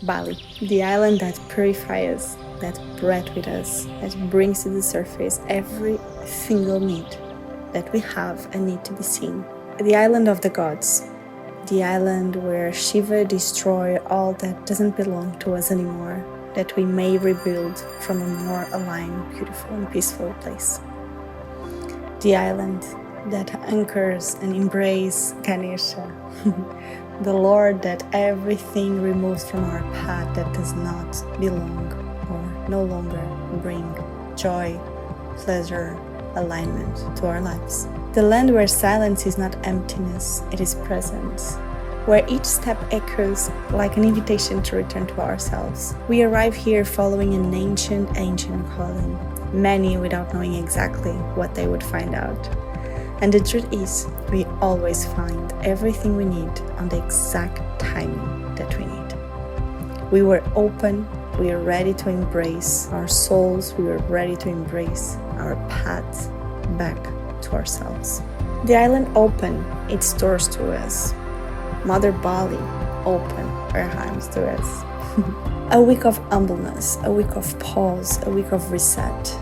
Bali, the island that purifies, that breathes with us, that brings to the surface every single need that we have and need to be seen. The island of the gods, the island where Shiva destroys all that doesn't belong to us anymore, that we may rebuild from a more aligned, beautiful and peaceful place. The island that anchors and embraces Ganesha, the Lord that everything removes from our path that does not belong or no longer bring joy, pleasure, alignment to our lives. The land where silence is not emptiness, it is presence, where each step echoes like an invitation to return to ourselves. We arrive here following an ancient calling, many without knowing exactly what they would find out. And the truth is, we always find everything we need on the exact timing that we need. We were open, we are ready to embrace our souls, we are ready to embrace our path back to ourselves. The island opened its doors to us. Mother Bali opened her arms to us. A week of humbleness, a week of pause, a week of reset.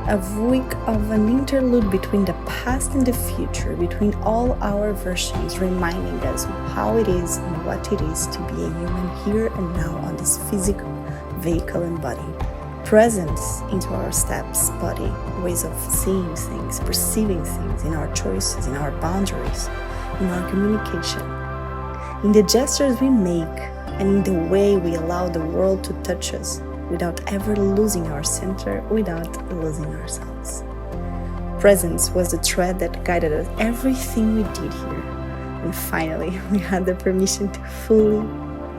A week of an interlude between the past and the future, between all our versions, reminding us how it is and what it is to be a human here and now on this physical vehicle and body. Presence into our steps, body, ways of seeing things, perceiving things, in our choices, in our boundaries, in our communication, in the gestures we make, and in the way we allow the world to touch us, without ever losing our center, without losing ourselves. Presence was the thread that guided us everything we did here. And finally, we had the permission to fully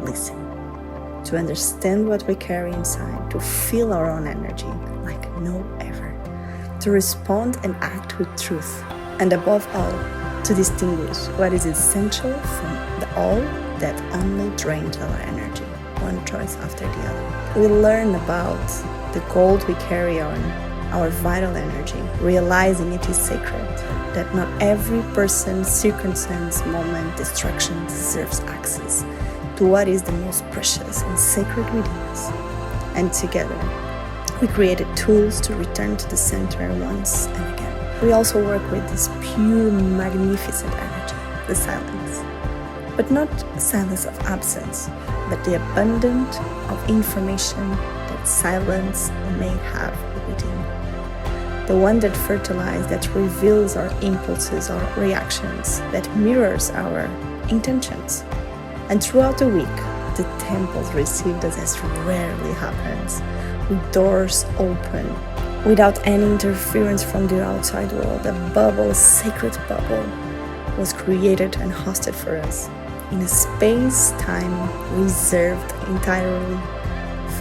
listen, to understand what we carry inside, to feel our own energy like no ever, to respond and act with truth, and above all, to distinguish what is essential from the all that only drains our energy, one choice after the other. We learn about the gold we carry on, our vital energy, realizing it is sacred, that not every person, circumstance, moment, distraction deserves access to what is the most precious and sacred within us. And together, we created tools to return to the center once and again. We also work with this pure, magnificent energy, the silence. But not silence of absence, but the abundance of information that silence may have within. The one that fertilizes, that reveals our impulses, our reactions, that mirrors our intentions. And throughout the week, the temples received us as rarely happens, with doors open, without any interference from the outside world. A bubble, a sacred bubble, was created and hosted for us, in a space-time reserved entirely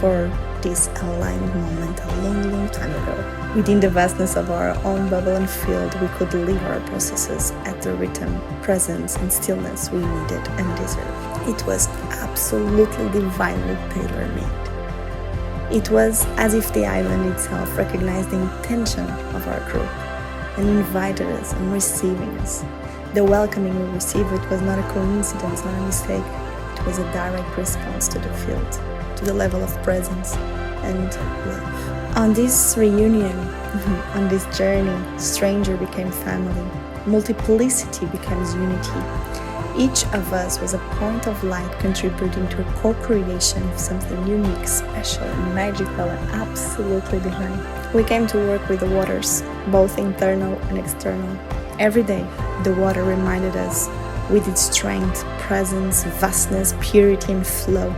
for this aligned moment a long time ago. Within the vastness of our own bubble and field, we could live our processes at the rhythm, presence and stillness we needed and deserved. It was absolutely divinely tailor-made. It was as if the island itself recognized the intention of our group and invited us and receiving us. The welcoming we received, it was not a coincidence, not a mistake. It was a direct response to the field, to the level of presence and love. On this reunion, on this journey, stranger became family. Multiplicity becomes unity. Each of us was a point of light contributing to a co-creation of something unique, special, magical, and absolutely divine. We came to work with the waters, both internal and external. Every day, the water reminded us, with its strength, presence, vastness, purity, and flow,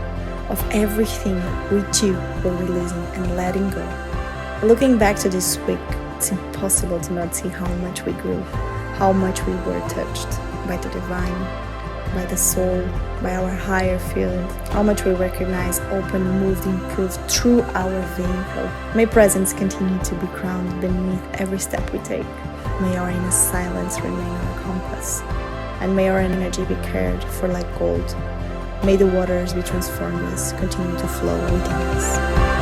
of everything we too were releasing and letting go. Looking back to this week, it's impossible to not see how much we grew, how much we were touched by the divine, by the soul, by our higher field, how much we recognize, open, moved, improved through our vehicle. May presence continue to be crowned beneath every step we take. May our inner silence remain our compass, and may our energy be cared for like gold. May the waters we transformed us continue to flow within us.